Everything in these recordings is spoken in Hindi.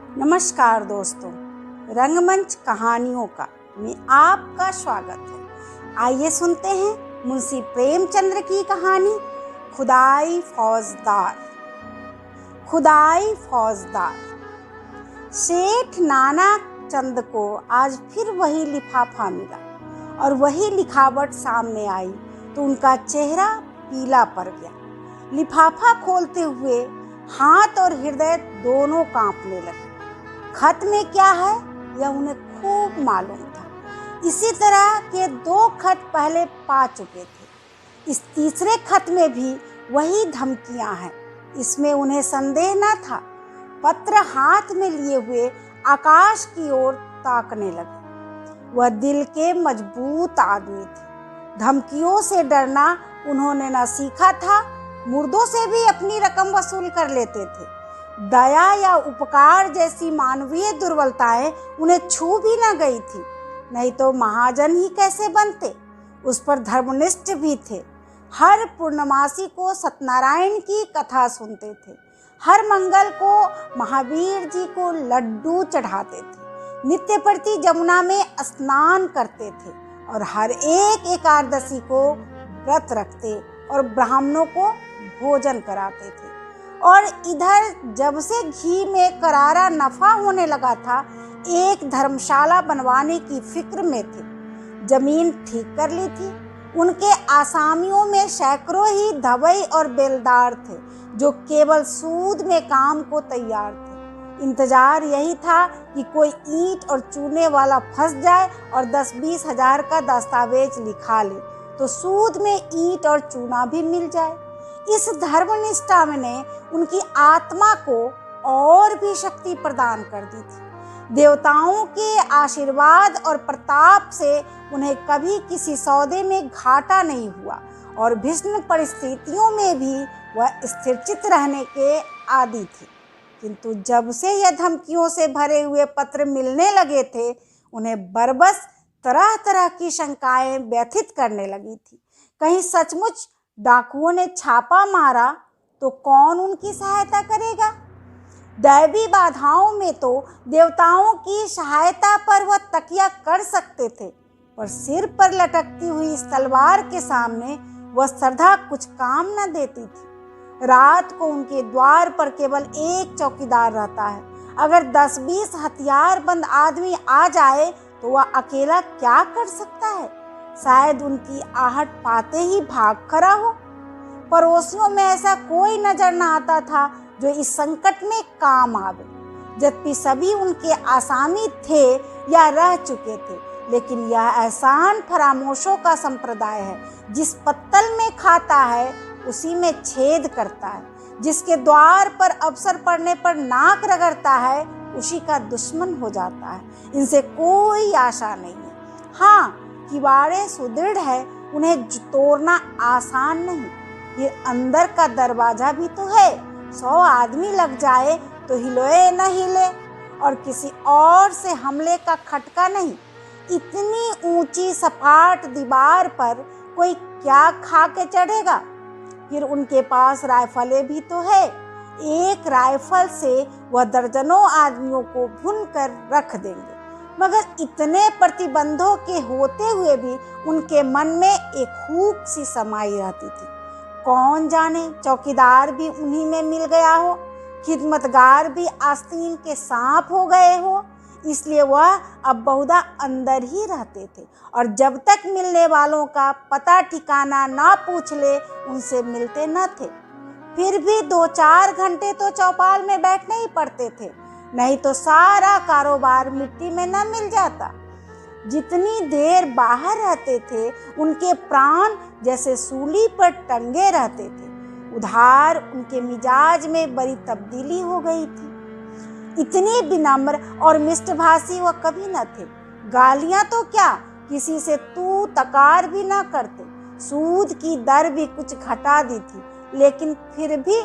नमस्कार दोस्तों, रंगमंच कहानियों का में आपका स्वागत है। आइए सुनते हैं मुंशी प्रेमचंद्र की कहानी खुदाई फौजदार। खुदाई फौजदार। सेठ नाना चंद को आज फिर वही लिफाफा मिला और वही लिखावट सामने आई तो उनका चेहरा पीला पड़ गया। लिफाफा खोलते हुए हाथ और हृदय दोनों कांपने लगे। खत में क्या है यह उन्हें खूब मालूम था। इसी तरह के 2 खत पहले पा चुके थे। इस तीसरे खत में भी वही धमकियां हैं, इसमें उन्हें संदेह न था। पत्र हाथ में लिए हुए आकाश की ओर ताकने लगे। वह दिल के मजबूत आदमी थे। धमकियों से डरना उन्होंने न सीखा था। मुर्दों से भी अपनी रकम वसूल कर लेते थे। दया या उपकार जैसी मानवीय दुर्बलताएं उन्हें छू भी न गई थी, नहीं तो महाजन ही कैसे बनते। उस पर धर्मनिष्ठ भी थे। हर पूर्णमासी को सत्यनारायण की कथा सुनते थे। हर मंगल को महावीर जी को लड्डू चढ़ाते थे। नित्य प्रति जमुना में स्नान करते थे और हर एक एकादशी को व्रत रखते और ब्राह्मणों को भोजन कराते थे। और इधर जब से घी में करारा नफा होने लगा था, एक धर्मशाला बनवाने की फिक्र में थे। जमीन ठीक कर ली थी। उनके आसामियों में सैकड़ों ही धवई और बेलदार थे जो केवल सूद में काम को तैयार थे। इंतजार यही था कि कोई ईंट और चूने वाला फंस जाए और 10-20 हजार का दस्तावेज लिखा ले तो सूद में ईंट और चूना भी मिल जाए। इस धर्मनिष्ठा ने उनकी आत्मा को और भी शक्ति प्रदान कर दी थी। देवताओं के आशीर्वाद और प्रताप से उन्हें कभी किसी सौदे में घाटा नहीं हुआ और भीषण परिस्थितियों में भी वह स्थिरचित रहने के आदी थे। किंतु जब से यह धमकियों से भरे हुए पत्र मिलने लगे थे, उन्हें बरबस तरह तरह की शंकाएं व्यथित करने लगी थी। कहीं सचमुच डाकुओं ने छापा मारा तो कौन उनकी सहायता करेगा। दैवी बाधाओं में तो देवताओं की सहायता पर वह तकिया कर सकते थे, पर सिर पर लटकती हुई इस तलवार के सामने वह श्रद्धा कुछ काम न देती थी। रात को उनके द्वार पर केवल एक चौकीदार रहता है। अगर 10-20 हथियारबंद आदमी आ जाए तो वह अकेला क्या कर सकता है। शायद उनकी आहट पाते ही भाग खड़ा हो। पड़ोसियों में ऐसा कोई नजर न आता था जो इस संकट में काम आवे। जबकि सभी उनके आसामी थे या रह चुके थे, लेकिन यह एहसान फरामोशों का संप्रदाय है। जिस पत्तल में खाता है उसी में छेद करता है। जिसके द्वार पर अवसर पड़ने पर नाक रगड़ता है उसी का दुश्मन हो जाता है। इनसे कोई आशा नहीं है। हाँ, किवाड़े सुदृढ़ है, उन्हें तोड़ना आसान नहीं। ये अंदर का दरवाजा भी तो है। 100 आदमी लग जाए तो हिले न हिले और किसी और से हमले का खटका नहीं। इतनी ऊंची सपाट दीवार पर कोई क्या खा के चढ़ेगा। फिर उनके पास राइफलें भी तो है। एक राइफल से वह दर्जनों आदमियों को भून कर रख देंगे। मगर इतने प्रतिबंधों के होते हुए भी उनके मन में एक हुक सी समाई रहती थी। कौन जाने चौकीदार भी उन्हीं में मिल गया हो, खिदमतगार भी आस्तीन के सांप हो गए हो। इसलिए वह अब बहुधा अंदर ही रहते थे और जब तक मिलने वालों का पता ठिकाना ना पूछ ले उनसे मिलते न थे। फिर भी 2-4 घंटे तो चौपाल में बैठने ही पड़ते थे, नहीं तो सारा कारोबार मिट्टी में न मिल जाता। जितनी देर बाहर रहते थे उनके प्राण जैसे सूली पर टंगे रहते थे। उधार उनके मिजाज में बड़ी तब्दीली हो गई थी। इतनी विनम्र और मिष्टभाषी वह कभी न थे। गालियां तो क्या, किसी से तू तकार भी न करते। सूद की दर भी कुछ घटा दी थी, लेकिन फिर भी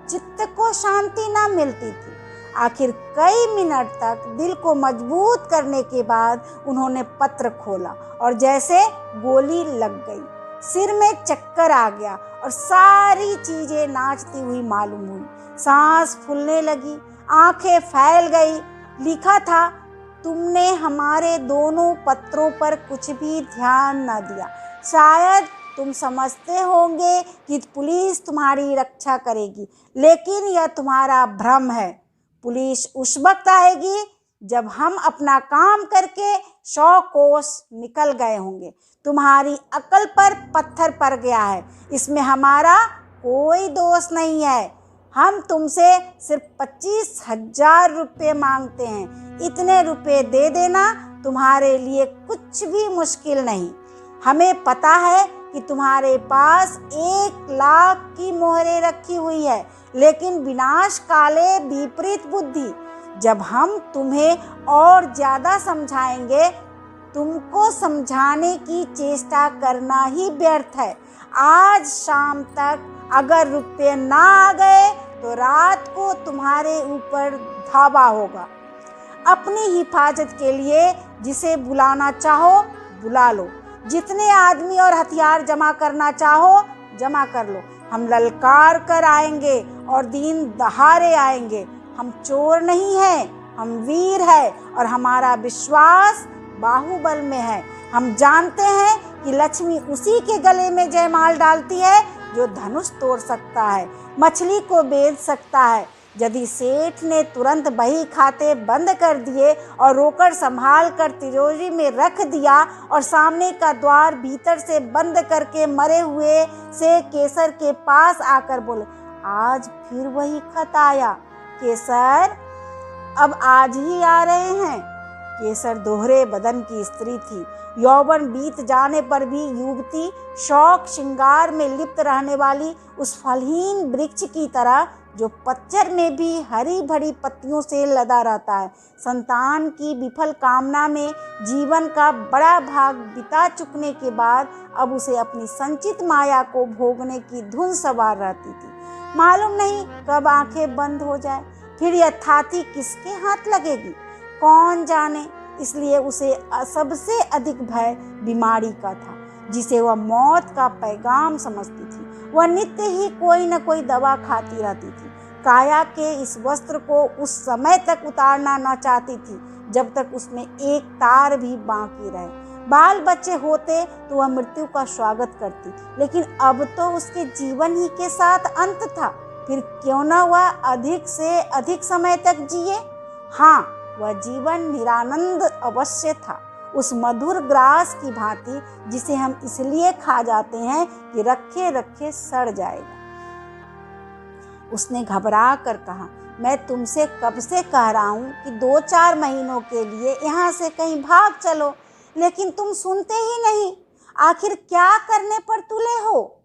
चित्त को शांति न मिलती थी। आखिर कई मिनट तक दिल को मजबूत करने के बाद उन्होंने पत्र खोला और जैसे गोली लग गई। सिर में चक्कर आ गया और सारी चीजें नाचती हुई मालूम हुई। सांस फूलने लगी, आंखें फैल गई लिखा था, तुमने हमारे दोनों पत्रों पर कुछ भी ध्यान न दिया। शायद तुम समझते होंगे कि पुलिस तुम्हारी रक्षा करेगी, लेकिन यह तुम्हारा भ्रम है। पुलिस उस वक्त आएगी जब हम अपना काम करके 100 कोस निकल गए होंगे। तुम्हारी अकल पर पत्थर पड़ गया है, इसमें हमारा कोई दोष नहीं है। हम तुमसे सिर्फ 25,000 रुपये मांगते हैं। इतने रुपए दे देना तुम्हारे लिए कुछ भी मुश्किल नहीं। हमें पता है कि तुम्हारे पास 1 लाख की मोहरें रखी हुई है, लेकिन विनाश काले विपरीत बुद्धि। जब हम तुम्हें और ज़्यादा समझाएंगे, तुमको समझाने की चेष्टा करना ही व्यर्थ है। आज शाम तक अगर रुपये ना आ गए तो रात को तुम्हारे ऊपर धावा होगा। अपनी हिफाजत के लिए जिसे बुलाना चाहो बुला लो, जितने आदमी और हथियार जमा करना चाहो जमा कर लो। हम ललकार कर आएंगे और दिन दहाड़े आएंगे। हम चोर नहीं हैं, हम वीर हैं और हमारा विश्वास बाहुबल में है। हम जानते हैं कि लक्ष्मी उसी के गले में जयमाल डालती है जो धनुष तोड़ सकता है, मछली को बेच सकता है। यदि सेठ ने तुरंत बही खाते बंद कर दिए और रोकड़ संभाल कर तिजोरी में रख दिया और सामने का द्वार भीतर से बंद करके मरे हुए से केसर के पास आकर बोले, आज फिर वही खत आया केसर, अब आज ही आ रहे हैं। केसर दोहरे बदन की स्त्री थी। यौवन बीत जाने पर भी युवती शौक श्रृंगार में लिप्त रहने वाली उस फलहीन वृक्ष की तरह जो पतझड़ में भी हरी भरी पत्तियों से लदा रहता है। संतान की विफल कामना में जीवन का बड़ा भाग बिता चुकने के बाद अब उसे अपनी संचित माया को भोगने की धुन सवार रहती थी। मालूम नहीं कब आंखें बंद हो जाए, फिर यह थाती किसके हाथ लगेगी, कौन जाने। इसलिए उसे सबसे अधिक भय बीमारी का था, जिसे वह मौत का पैगाम समझती थी। वह नित्य ही कोई न कोई दवा खाती रहती थी। काया के इस वस्त्र को उस समय तक उतारना न चाहती थी जब तक उसमें एक तार भी बाकी रहे। बाल बच्चे होते तो वह मृत्यु का स्वागत करती, लेकिन अब तो उसके जीवन ही के साथ अंत था। फिर क्यों न वह अधिक से अधिक समय तक जिए। हाँ, वह जीवन निरानंद अवश्य था, उस मधुर ग्रास की भांति जिसे हम इसलिए खा जाते हैं कि रखे रखे सड़ जाएगा। उसने घबरा कर कहा, मैं तुमसे कब से कह रहा हूँ कि 2-4 महीनों के लिए यहाँ से कहीं भाग चलो, लेकिन तुम सुनते ही नहीं। आखिर क्या करने पर तुले हो।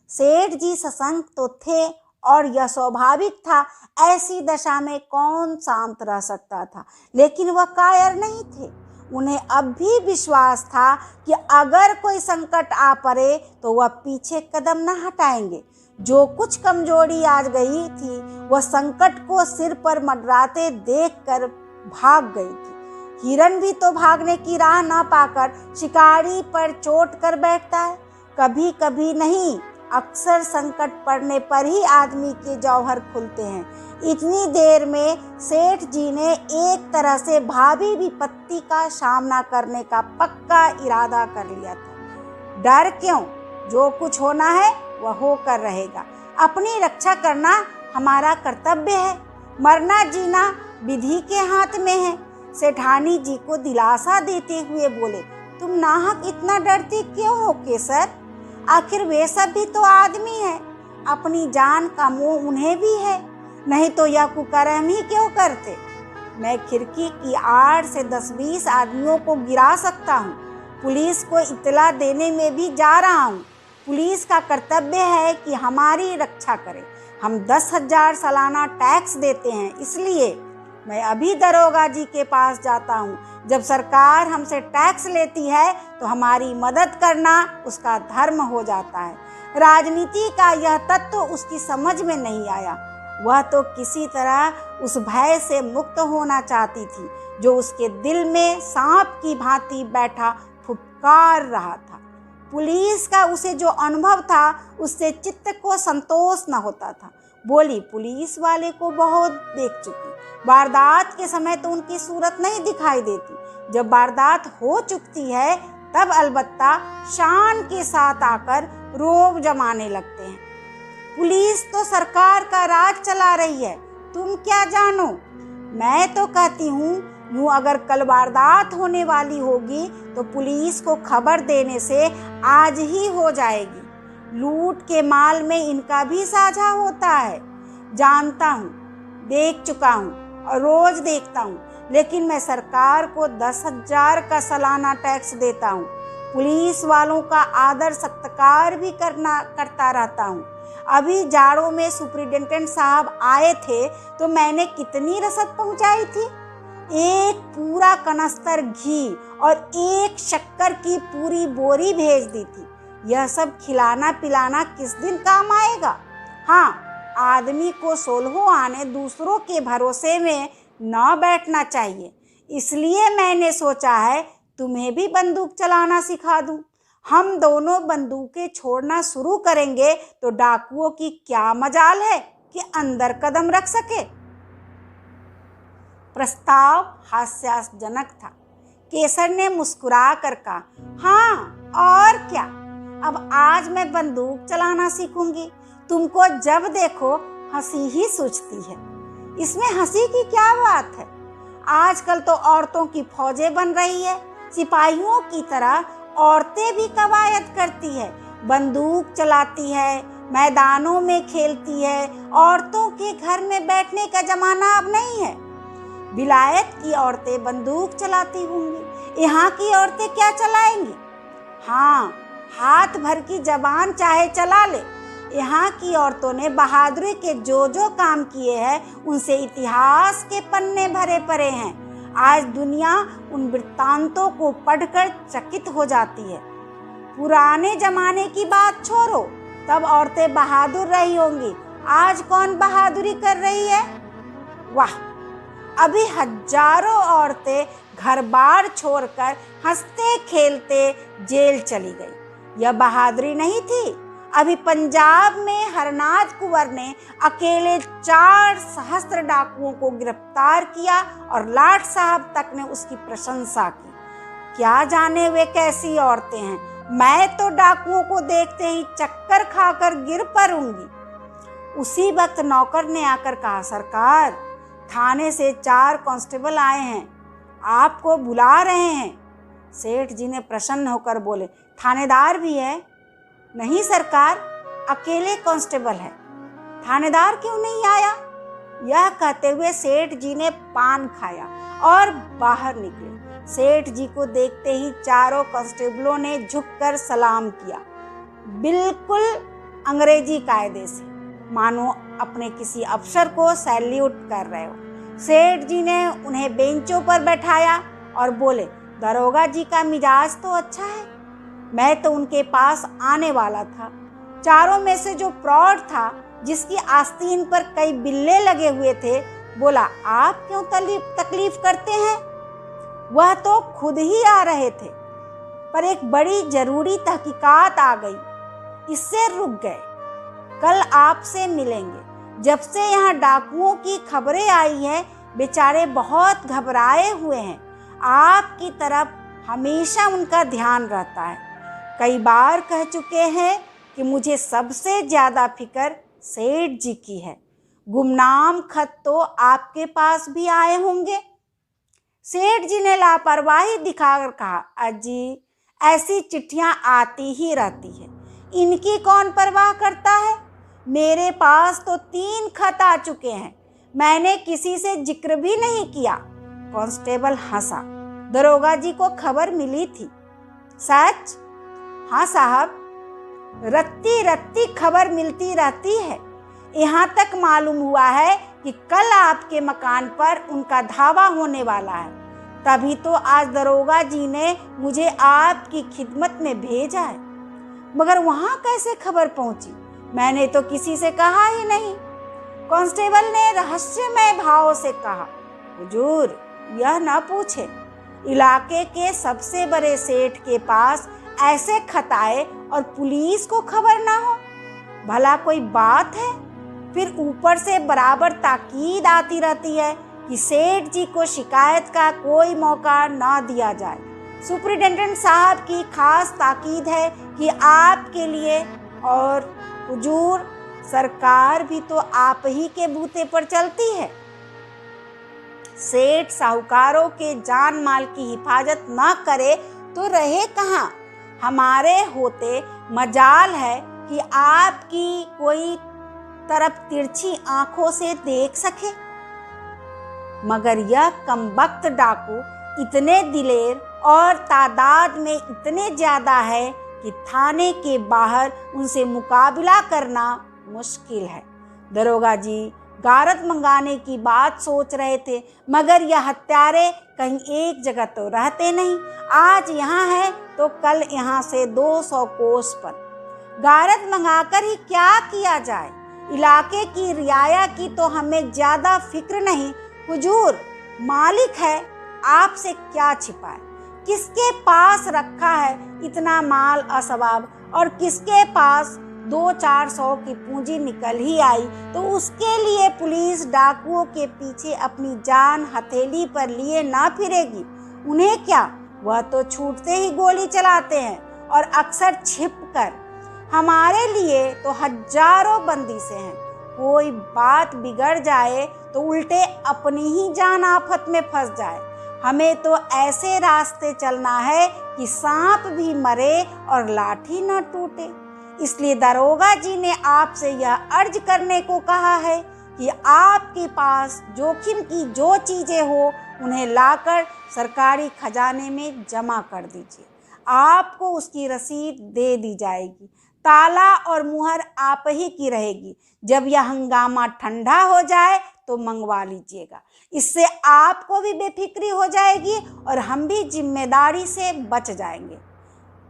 सेठ जी सशंक तो थे और यह स्वाभाविक था। ऐसी दशा में कौन शांत रह सकता था, लेकिन वह कायर नहीं थे। उन्हें अब भी विश्वास था कि अगर कोई संकट आ पड़े तो वह पीछे कदम न हटाएंगे। जो कुछ कमजोरी आज गई थी वह संकट को सिर पर मंडराते देखकर भाग गई थी। हिरण भी तो भागने की राह न पाकर शिकारी पर चोट कर बैठता है। कभी कभी नहीं, अक्सर संकट पड़ने पर ही आदमी के जौहर खुलते हैं। इतनी देर में सेठ जी ने एक तरह से भावी विपत्ति का सामना करने का पक्का इरादा कर लिया था। डर क्यों, जो कुछ होना है वह होकर रहेगा। अपनी रक्षा करना हमारा कर्तव्य है। मरना जीना विधि के हाथ में है। सेठानी जी को दिलासा देते हुए बोले, तुम नाहक इतना डरती क्यों हो केसर। आखिर वे सब भी तो आदमी हैं। अपनी जान का मोह उन्हें भी है, नहीं तो यह कुकर्म ही क्यों करते। मैं खिड़की की आड़ से 10-20 आदमियों को गिरा सकता हूँ। पुलिस को इत्तला देने में भी जा रहा हूँ। पुलिस का कर्तव्य है कि हमारी रक्षा करे। हम 10,000 सालाना टैक्स देते हैं, इसलिए मैं अभी दरोगा जी के पास जाता हूँ। जब सरकार हमसे टैक्स लेती है तो हमारी मदद करना उसका धर्म हो जाता है। राजनीति का यह तत्व उसकी समझ में नहीं आया। वह तो किसी तरह उस भय से मुक्त होना चाहती थी जो उसके दिल में सांप की भांति बैठा फुफकार रहा था। पुलिस का उसे जो अनुभव था उससे चित्त को संतोष न होता था। बोली, पुलिस वाले को बहुत देख चुकी, वारदात के समय तो उनकी सूरत नहीं दिखाई देती, जब वारदात हो चुकती है तब अलबत्ता शान के साथ आकर रोब जमाने लगते हैं। पुलिस तो सरकार का राज चला रही है, तुम क्या जानो। मैं तो कहती हूँ यूँ अगर कल वारदात होने वाली होगी तो पुलिस को खबर देने से आज ही हो जाएगी। लूट के माल में इनका भी साझा होता है, जानता हूँ, देख चुका हूँ और रोज देखता हूँ, लेकिन मैं सरकार को 10,000 का सालाना टैक्स देता हूँ। पुलिस वालों का आदर सत्कार भी करता रहता हूँ। अभी जाड़ों में सुपरिटेंडेंट साहब आए थे तो मैंने कितनी रसद पहुँचाई थी, एक पूरा कनस्तर घी और एक शक्कर की पूरी बोरी भेज दी थी। यह सब खिलाना पिलाना किस दिन काम आएगा। हाँ, आदमी को 16 आने दूसरों के भरोसे में न बैठना चाहिए। इसलिए मैंने सोचा है तुम्हें भी बंदूक चलाना सिखा दूं। हम दोनों बंदूकें छोड़ना शुरू करेंगे तो डाकुओं की क्या मजाल है कि अंदर कदम रख सके। प्रस्ताव हास्यजनक था। केसर ने मुस्कुरा कर कहा, हाँ और क्या, अब आज मैं बंदूक चलाना सीखूंगी। तुमको जब देखो हंसी ही सूझती है, इसमें हंसी की क्या बात है। आजकल तो औरतों की फौजें बन रही है, सिपाहियों की तरह औरतें भी कवायद करती है, बंदूक चलाती है, मैदानों में खेलती है। औरतों के घर में बैठने का जमाना अब नहीं है। विलायत की औरतें बंदूक चलाती होंगी, यहाँ की औरतें क्या चलाएंगी। हाँ, हाथ भर की जबान चाहे चला ले। यहाँ की औरतों ने बहादुरी के जो जो काम किए हैं उनसे इतिहास के पन्ने भरे पड़े हैं। आज दुनिया उन वृत्तांतों को पढ़कर चकित हो जाती है। पुराने जमाने की बात छोड़ो, तब औरतें बहादुर रही होंगी, आज कौन बहादुरी कर रही है। वाह, अभी हजारों औरतें घर बार छोड़कर हंसते खेलते जेल चली गई। यह बहादुरी नहीं थी। अभी पंजाब में हरनाथ कुंवर ने अकेले 4 सहस्त्र डाकुओं को गिरफ्तार किया और लाट साहब तक ने उसकी प्रशंसा की। क्या जाने वे कैसी औरतें हैं, मैं तो डाकुओं को देखते ही चक्कर खाकर गिर पड़ूंगी। उसी वक्त नौकर ने आकर कहा, सरकार, थाने से 4 कांस्टेबल आए हैं, आपको बुला रहे हैं। सेठ जी ने प्रसन्न होकर बोले, थानेदार भी है। नहीं सरकार, अकेले कांस्टेबल है। थानेदार क्यों नहीं आया। यह कहते हुए सेठ जी ने पान खाया और बाहर निकले। सेठ जी को देखते ही चारों कांस्टेबलों ने झुककर सलाम किया, बिल्कुल अंग्रेजी कायदे से, मानो अपने किसी अफसर को सैल्यूट कर रहे हो। सेठ जी ने उन्हें बेंचों पर बैठाया और बोले, दरोगा जी का मिजाज तो अच्छा है, मैं तो उनके पास आने वाला था। चारों में से जो प्रौढ़ था, जिसकी आस्तीन पर कई बिल्ले लगे हुए थे, बोला, आप क्यों तकलीफ करते हैं। वह तो खुद ही आ रहे थे, पर एक बड़ी जरूरी तहकीकात आ गई, इससे रुक गए। कल आपसे मिलेंगे। जब से यहाँ डाकुओं की खबरें आई हैं, बेचारे बहुत घबराए हुए हैं। आपकी तरफ हमेशा उनका ध्यान रहता है। कई बार कह चुके हैं कि मुझे सबसे ज़्यादा फिक्र सेठ जी की है। गुमनाम खत तो आपके पास भी आए होंगे। सेठ जी ने लापरवाही दिखाकर कहा, अजी, ऐसी चिट्ठियां आती ही रहती है, इनकी कौन परवाह करता है। मेरे पास तो 3 खत आ चुके हैं, मैंने किसी से जिक्र भी नहीं किया। कांस्टेबल हंसा। दरोगा जी को खबर मिली थी। सच? हाँ साहब, रत्ती रत्ती खबर मिलती रहती है। यहाँ तक मालूम हुआ है कि कल आपके मकान पर उनका धावा होने वाला है। तभी तो आज दरोगा जी ने मुझे आपकी खिदमत में भेजा है। मगर वहाँ कैसे खबर पहुँची, मैंने तो किसी से कहा ही नहीं। कांस्टेबल ने रहस्यमय भाव से कहा, हुजूर, यह न पूछे, इलाके के सबसे बड़े सेठ के पास ऐसे खत आए और पुलिस को खबर ना हो, भला कोई बात है। फिर ऊपर से बराबर ताकीद आती रहती है कि सेठ जी को शिकायत का कोई मौका ना दिया जाए। सुपरिटेंडेंट साहब की खास ताकीद है कि आपके लिए, और हुजूर सरकार भी तो आप ही के बूते पर चलती है। सेठ साहूकारों के जान माल की हिफाजत ना करे तो रहे कहाँ। हमारे होते मजाल है कि आपकी कोई तरफ तिरछी आंखों से देख सके, मगर यह कमबख्त डाकू इतने दिलेर और तादाद में इतने ज्यादा है कि थाने के बाहर उनसे मुकाबला करना मुश्किल है। दरोगा जी गारद मंगाने की बात सोच रहे थे, मगर यह हत्यारे कहीं एक जगह तो रहते नहीं। आज यहाँ है तो कल यहाँ से 200 कोस पर। गारद मंगाकर ही क्या किया जाए। इलाके की रियाया की तो हमें ज्यादा फिक्र नहीं। हुजूर मालिक है, आपसे क्या छिपाए। किसके पास रखा है इतना माल असबाब, और किसके पास 200-400 की पूंजी निकल ही आई तो उसके लिए पुलिस डाकुओं के पीछे अपनी जान हथेली पर लिए ना फिरेगी। उन्हें क्या, वह तो छूटते ही गोली चलाते हैं, और अक्सर छिप कर। हमारे लिए तो हजारों बंदिशें हैं। कोई बात बिगड़ जाए तो उल्टे अपनी ही जान आफत में फंस जाए। हमें तो ऐसे रास्ते चलना है कि सांप भी मरे और लाठी न टूटे। इसलिए दरोगा जी ने आपसे यह अर्ज करने को कहा है कि आपके पास जोखिम की जो चीजें हो उन्हें लाकर सरकारी खजाने में जमा कर दीजिए। आपको उसकी रसीद दे दी जाएगी। ताला और मुहर आप ही की रहेगी। जब यह हंगामा ठंडा हो जाए तो मंगवा लीजिएगा। इससे आपको भी बेफिक्री हो जाएगी और हम भी जिम्मेदारी से बच जाएंगे।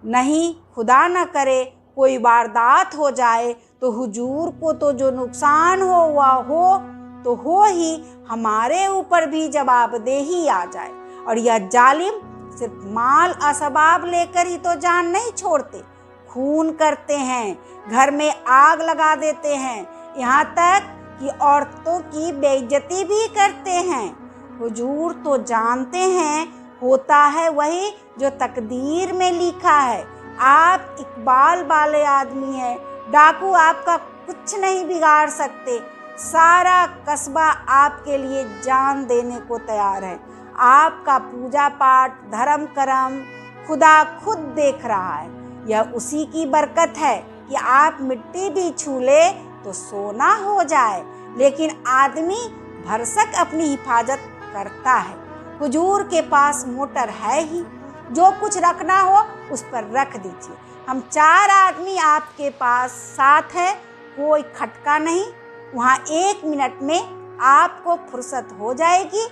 नहीं खुदा न करे कोई वारदात हो जाए तो हुजूर को तो जो नुकसान हो हुआ हो तो हो ही, हमारे ऊपर भी जवाबदेही आ जाए। और यह जालिम सिर्फ माल असबाब लेकर ही तो जान नहीं छोड़ते, खून करते हैं, घर में आग लगा देते हैं, यहाँ तक कि औरतों की बेइज्जती भी करते हैं। हुजूर तो जानते हैं होता है वही जो तकदीर में लिखा है। आप इकबाल वाले आदमी हैं, डाकू आपका कुछ नहीं बिगाड़ सकते। सारा कस्बा आपके लिए जान देने को तैयार है। आपका पूजा पाठ धर्म कर्म खुदा खुद देख रहा है। यह उसी की बरकत है कि आप मिट्टी भी छू ले तो सोना हो जाए, लेकिन आदमी भरसक अपनी हिफाजत करता है। हुजूर के पास मोटर है ही, जो कुछ रखना हो उस पर रख दीजिए। हम 4 आदमी आपके पास साथ हैं, कोई खटका नहीं। वहाँ 1 मिनट में आपको फुर्सत हो जाएगी।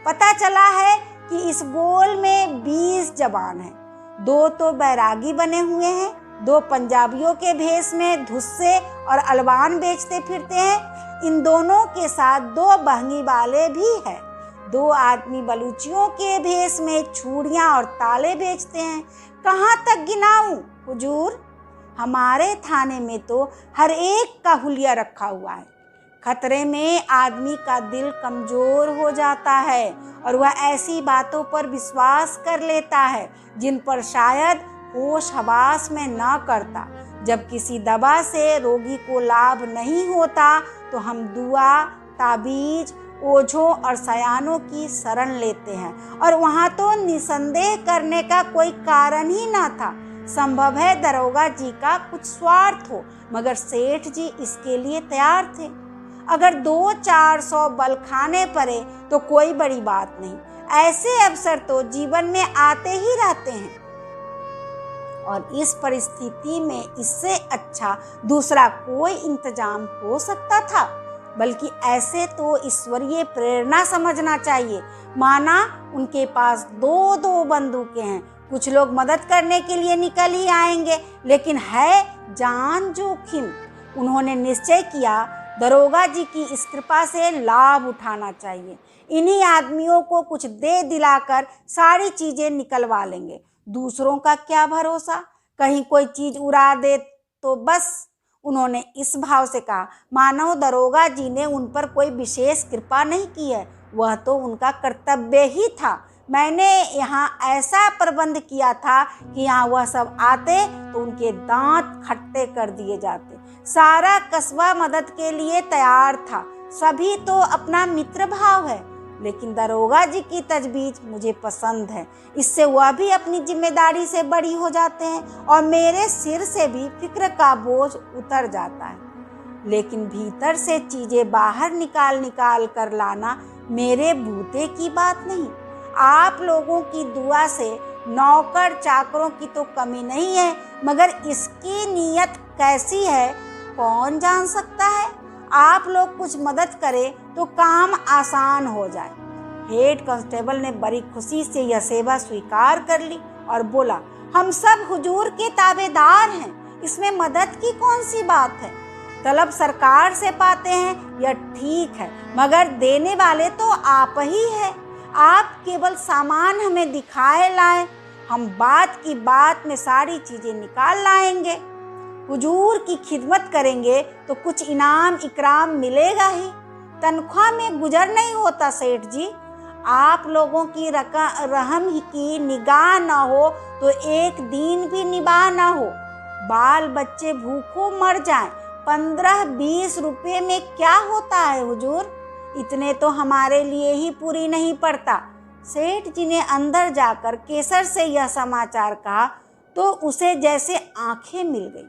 पता चला है कि इस गोल में 20 जवान हैं। 2 तो बैरागी बने हुए हैं, 2 पंजाबियों के भेष में धुस्से और अलवान बेचते फिरते हैं। इन दोनों के साथ 2 बहंगी वाले भी हैं। 2 आदमी बलूचियों के भेष में चूड़ियाँ और ताले बेचते हैं। कहाँ तक गिनाऊं हुजूर? हमारे थाने में तो हर एक का हुलिया रखा हुआ है। खतरे में आदमी का दिल कमजोर हो जाता है और वह ऐसी बातों पर विश्वास कर लेता है जिन पर शायद होश हवास में न करता। जब किसी दवा से रोगी को लाभ नहीं होता तो हम दुआ, ताबीज, ओझों और सयानों की शरण लेते हैं, और वहाँ तो निसंदेह करने का कोई कारण ही ना था। संभव है दरोगा जी का कुछ स्वार्थ हो, मगर सेठ जी इसके लिए तैयार थे। अगर 200-400 बल खाने पड़े तो कोई बड़ी बात नहीं। ऐसे अवसर तो जीवन में आते ही रहते हैं, और इस परिस्थिति में इससे अच्छा दूसरा कोई इंतजाम हो सकता था। बल्कि ऐसे तो ईश्वरीय प्रेरणा समझना चाहिए। माना उनके पास 2-2 बंदूकें हैं। कुछ लोग मदद करने के लिए निकल ही आएंगे, लेकिन है जान जोखिम। उन्होंने निश्चय किया दरोगा जी की इस कृपा से लाभ उठाना चाहिए। इन्हीं आदमियों को कुछ दे दिलाकर सारी चीजें निकलवा लेंगे। दूसरों का क्या भरोसा, कहीं कोई चीज उड़ा दे तो बस। उन्होंने इस भाव से कहा मानो दरोगा जी ने उन पर कोई विशेष कृपा नहीं की है, वह तो उनका कर्तव्य ही था। मैंने यहाँ ऐसा प्रबंध किया था कि यहाँ वह सब आते तो उनके दांत खट्टे कर दिए जाते। सारा कस्बा मदद के लिए तैयार था, सभी तो अपना मित्र भाव है, लेकिन दरोगा जी की तजवीज़ मुझे पसंद है। इससे वह भी अपनी जिम्मेदारी से बड़ी हो जाते हैं और मेरे सिर से भी फिक्र का बोझ उतर जाता है। लेकिन भीतर से चीज़ें बाहर निकाल कर लाना मेरे बूते की बात नहीं। आप लोगों की दुआ से नौकर चाकरों की तो कमी नहीं है, मगर इसकी नीयत कैसी है कौन जान सकता है। आप लोग कुछ मदद करें तो काम आसान हो जाए। हेड कांस्टेबल ने बड़ी खुशी से यह सेवा स्वीकार कर ली और बोला, हम सब हुजूर के ताबेदार हैं, इसमें मदद की कौन सी बात है। तलब सरकार से पाते हैं यह ठीक है, मगर देने वाले तो आप ही हैं। आप केवल सामान हमें दिखाए लाएं, हम बात की बात में सारी चीज़ें निकाल लाएंगे। हुजूर की खिदमत करेंगे तो कुछ इनाम इकराम मिलेगा ही, तनख्वाह में गुजर नहीं होता सेठ जी। आप लोगों की रहम की निगाह ना हो तो एक दिन भी निभा ना हो, बाल बच्चे भूखों मर जाएं, 15-20 रुपये में क्या होता है हुजूर, इतने तो हमारे लिए ही पूरी नहीं पड़ता। सेठ जी ने अंदर जाकर केसर से यह समाचार कहा तो उसे जैसे आंखें मिल गई।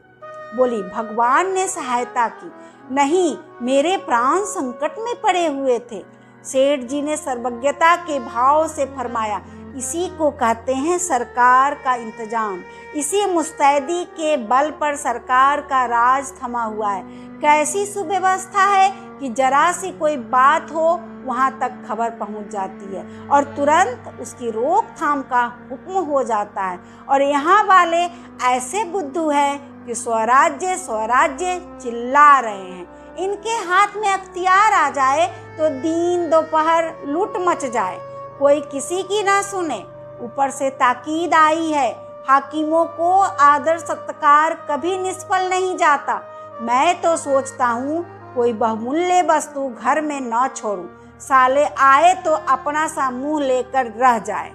बोली, भगवान ने सहायता की। नहीं, मेरे प्राण संकट में पड़े हुए थे। सेठ जी ने सर्वज्ञता के भाव से फरमाया, इसी को कहते हैं सरकार का इंतजाम। इसी मुस्तैदी के बल पर सरकार का राज थमा हुआ है। कैसी सुव्यवस्था है कि जरा सी कोई बात हो वहाँ तक खबर पहुँच जाती है और तुरंत उसकी रोकथाम का हुक्म हो जाता है। और यहाँ वाले ऐसे बुद्धू हैं कि स्वराज्य स्वराज्य चिल्ला रहे हैं। इनके हाथ में अख्तियार आ जाए तो दिन दोपहर लूट मच जाए, कोई किसी की ना सुने। ऊपर से ताकीद आई है, हाकिमों को आदर सत्कार कभी निष्फल नहीं जाता। मैं तो सोचता हूँ कोई बहुमूल्य वस्तु घर में न छोड़ूं, साले आए तो अपना सा मुंह लेकर रह जाए।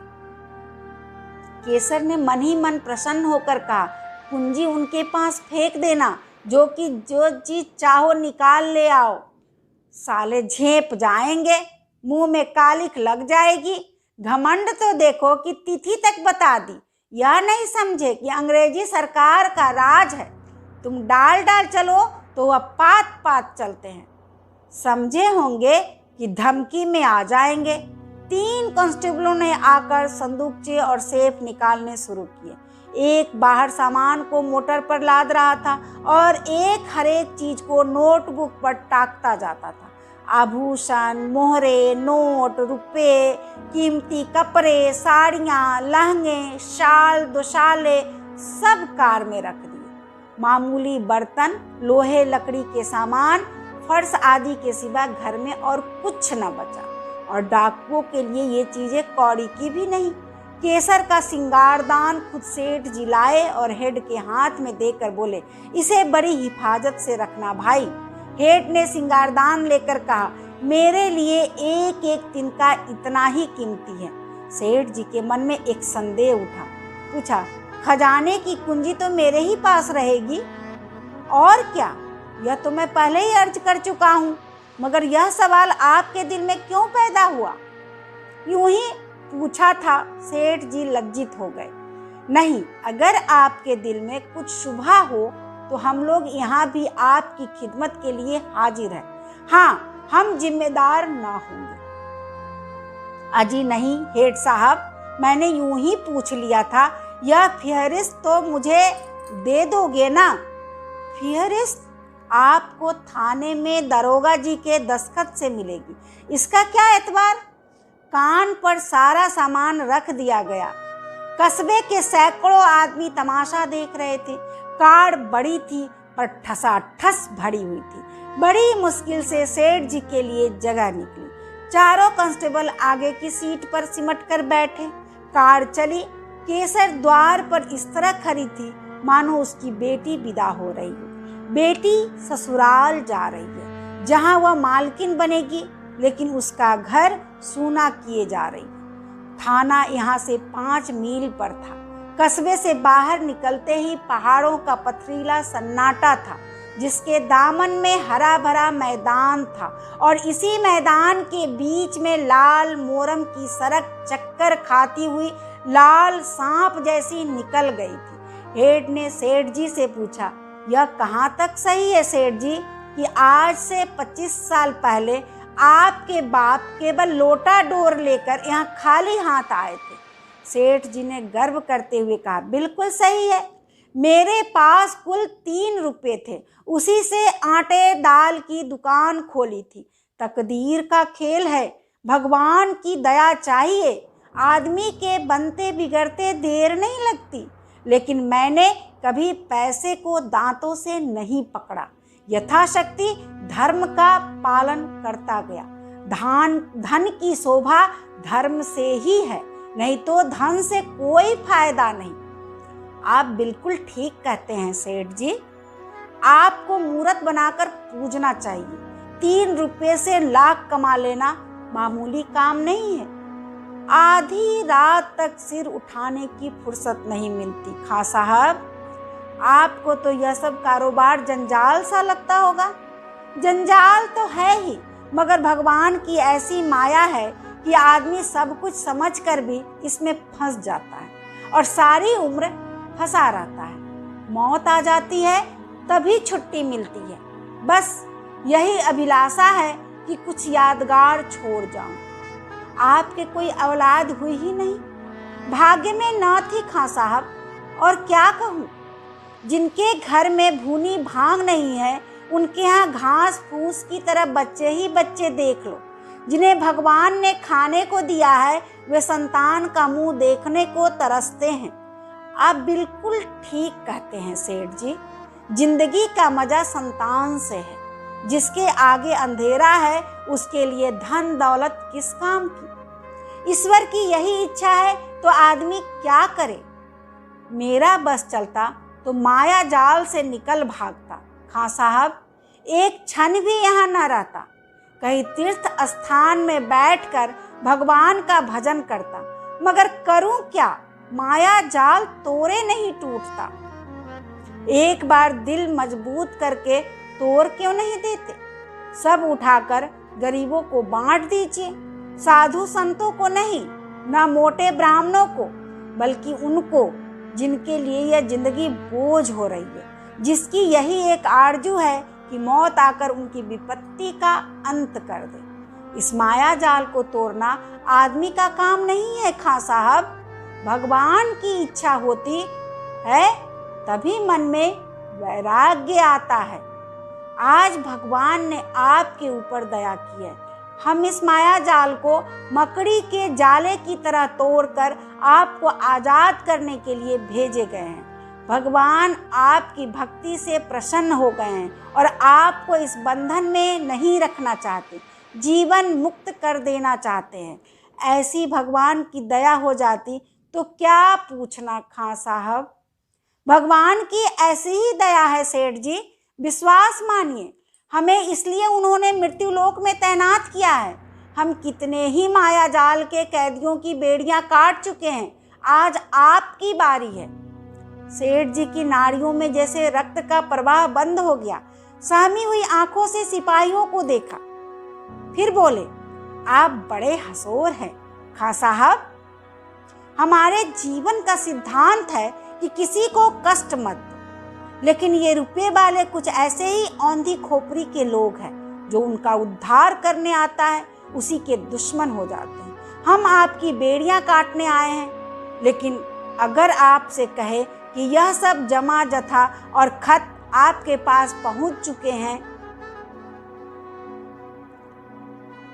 केसर ने मन ही मन प्रसन्न होकर कहा, कुंजी उनके पास फेंक देना, जो चीज चाहो निकाल ले आओ। साले झेप जाएंगे, मुंह में कालिख लग जाएगी। घमंड तो देखो कि तिथि तक बता दी, यह नहीं समझे कि अंग्रेजी सरकार का राज है। तुम डाल चलो तो वह पात पात चलते हैं। समझे होंगे कि धमकी में आ जाएंगे। 3 कांस्टेबलों ने आकर संदूकचे और सेफ निकालने शुरू किए। एक बाहर सामान को मोटर पर लाद रहा था और एक हर एक चीज को नोटबुक पर टाकता जाता था। आभूषण, मोहरे, नोट, रुपए, कीमती कपड़े, साड़ियाँ, लहंगे, शाल, दोशाले सब कार में रख दिए। मामूली बर्तन, लोहे लकड़ी के सामान, फर्श आदि के सिवा घर में और कुछ न बचा। और डाकुओं के लिए ये चीजें कौड़ी की भी नहीं। केसर का सिंगारदान खुद सेठ जी लाए और हेड के हाथ में देकर बोले, इसे बड़ी हिफाजत से रखना भाई। हेड ने सिंगारदान लेकर कहा, मेरे लिए एक एक तिनका इतना ही कीमती है। सेठ जी के मन में एक संदेह उठा। पूछा, खजाने की कुंजी तो मेरे ही पास रहेगी? और क्या, यह तो मैं पहले ही अर्ज कर चुका हूँ, मगर यह सवाल आपके दिल में क्यों पैदा हुआ? यूं ही पूछा था। सेठ जी लज्जित हो गए। नहीं, अगर आपके दिल में कुछ शुभा हो तो हम लोग यहाँ भी आपकी खिदमत के लिए हाजिर हैं। हाँ, हम जिम्मेदार ना होंगे। अजी नहीं हेड साहब, मैंने यूं ही पूछ लिया था। यह फेहरिस्त तो मुझे दे दोगे ना? फेहरिस्त आपको थाने में दरोगा जी के दस्तखत से मिलेगी। इसका क्या एतबार? कान पर सारा सामान रख दिया गया। कस्बे के सैकड़ों आदमी तमाशा देख रहे थे। कार बड़ी थी पर ठसाठस भरी हुई थी। बड़ी मुश्किल से सेठ जी के लिए जगह निकली। चारों कांस्टेबल आगे की सीट पर सिमट कर बैठे। कार चली। केसर द्वार पर इस तरह खड़ी थी मानो उसकी बेटी विदा हो रही हो। बेटी ससुराल जा रही है, जहां वह मालकिन बनेगी, लेकिन उसका घर सूना किए जा रही है। थाना यहाँ से 5 मील पर था। कस्बे से बाहर निकलते ही पहाड़ों का पथरीला सन्नाटा था, जिसके दामन में हरा भरा मैदान था और इसी मैदान के बीच में लाल मोरम की सड़क चक्कर खाती हुई लाल सांप जैसी निकल गई थी। हेड ने सेठ जी से पूछा, यह कहाँ तक सही है सेठ जी कि आज से 25 साल पहले आपके बाप केवल लोटा डोर लेकर यहाँ खाली हाथ आए थे? सेठ जी ने गर्व करते हुए कहा, बिल्कुल सही है। मेरे पास कुल 3 रुपये थे, उसी से आटे दाल की दुकान खोली थी। तकदीर का खेल है, भगवान की दया चाहिए। आदमी के बनते बिगड़ते देर नहीं लगती। लेकिन मैंने कभी पैसे को दांतों से नहीं पकड़ा, यथाशक्ति धर्म का पालन करता गया। धन की शोभा धर्म से ही है, नहीं तो धन से कोई फायदा नहीं। आप बिल्कुल ठीक कहते हैं सेठ जी, आपको मूर्त बनाकर पूजना चाहिए। 3 रुपये से लाख कमा लेना मामूली काम नहीं है। आधी रात तक सिर उठाने की फुर्सत नहीं मिलती। खां साहब, आपको तो यह सब कारोबार जंजाल सा लगता होगा। जंजाल तो है ही, मगर भगवान की ऐसी माया है कि आदमी सब कुछ समझकर भी इसमें फंस जाता है और सारी उम्र फंसा रहता है। मौत आ जाती है तभी छुट्टी मिलती है। बस यही अभिलाषा है कि कुछ यादगार छोड़ जाऊं। आपके कोई औलाद हुई ही नहीं, भाग्य में न थी खां साहब। और क्या कहूँ, जिनके घर में भूनी भांग नहीं है, उनके यहाँ घास फूस की तरह बच्चे ही बच्चे देख लो। जिन्हें भगवान ने खाने को दिया है, वे संतान का मुंह देखने को तरसते हैं। आप बिल्कुल ठीक कहते हैं सेठ जी, जिंदगी का मजा संतान से है। जिसके आगे अंधेरा है, उसके लिए धन दौलत किस काम की। ईश्वर की यही इच्छा है तो आदमी क्या करे। मेरा बस चलता तो माया जाल से निकल भागता। खां साहब, एक क्षण भी यहाँ न रहता, कहीं तीर्थ स्थान में बैठकर भगवान का भजन करता। मगर करूं क्या, माया जाल तोड़े नहीं टूटता। एक बार दिल मजबूत करके तोड़ क्यों नहीं देते। सब उठाकर गरीबों को बांट दीजिए, साधु संतों को नहीं, ना मोटे ब्राह्मणों को, बल्कि उनको जिनके लिए यह जिंदगी बोझ हो रही है, जिसकी यही एक आरजू है कि मौत आकर उनकी विपत्ति का अंत कर दे। इस माया जाल को तोड़ना आदमी का काम नहीं है खां साहब। भगवान की इच्छा होती है तभी मन में वैराग्य आता है। आज भगवान ने आपके ऊपर दया की है। हम इस माया जाल को मकड़ी के जाले की तरह तोड़कर आपको आजाद करने के लिए भेजे गए हैं। भगवान आपकी भक्ति से प्रसन्न हो गए हैं और आपको इस बंधन में नहीं रखना चाहते, जीवन मुक्त कर देना चाहते हैं। ऐसी भगवान की दया हो जाती तो क्या पूछना खां साहब। भगवान की ऐसी ही दया है सेठ जी, विश्वास मानिए। हमें इसलिए उन्होंने मृत्यु लोक में तैनात किया है। हम कितने ही माया जाल के कैदियों की बेड़ियां काट चुके हैं, आज आपकी बारी है। सेठ जी की नाड़ियों में जैसे रक्त का प्रवाह बंद हो गया। सहमी हुई आंखों से सिपाहियों को देखा, फिर बोले, आप बड़े हंसोर हैं खां साहब। हमारे जीवन का सिद्धांत है कि किसी को कष्ट मत दो, लेकिन ये रुपये वाले कुछ ऐसे ही औंधी खोपड़ी के लोग हैं, जो उनका उद्धार करने आता है उसी के दुश्मन हो जाते हैं। हम आपकी बेड़ियां काटने आए हैं, लेकिन अगर आपसे कहे कि यह सब जमा जथा और खत आपके पास पहुंच चुके हैं,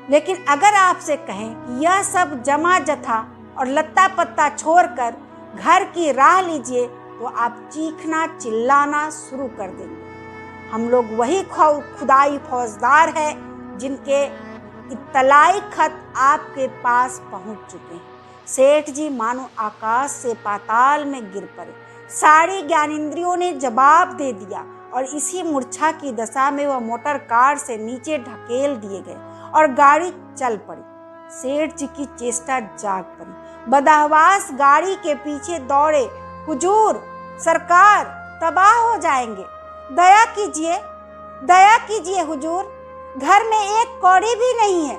लेकिन अगर आपसे कहें कि यह सब जमा जथा और लत्ता पत्ता छोड़कर घर की राह लीजिए, तो आप चीखना चिल्लाना शुरू कर देंगे। हम लोग वही खुदाई फौजदार हैं जिनके इत्तलाई खत आपके पास पहुंच चुके हैं। सेठ जी मानो आकाश से पाताल में गिर पड़े। सारी ज्ञानेंद्रियों ने जवाब दे दिया। और इसी मूर्छा की दशा में वह मोटर कार से नीचे ढकेल दिए गए और गाड़ी चल पड़ी। सेठ जी की चेष्टा जाग पड़ी। बदहवास गाड़ी के पीछे दौड़े, हुजूर, सरकार, तबाह हो जाएंगे, दया कीजिए हुजूर, घर में एक कौड़ी भी नहीं है।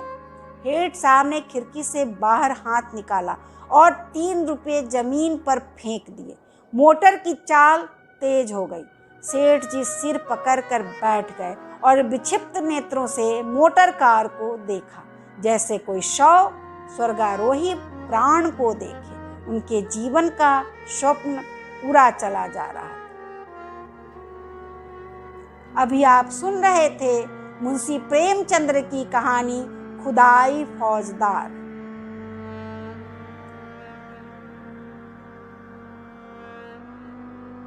हेड साहब ने खिड़की से बाहर हाथ निकाला और 3 रुपये जमीन पर फेंक दिए। मोटर की चाल तेज हो गई। सेठ जी सिर पकड़कर बैठ गए और विक्षिप्त नेत्रों से मोटर कार को देखा, जैसे कोई शव स्वर्गारोही प्राण को देखे। उनके जीवन का स्वप्न पूरा चला जा रहा था। अभी आप सुन रहे थे मुंशी प्रेमचंद्र की कहानी खुदाई फौजदार।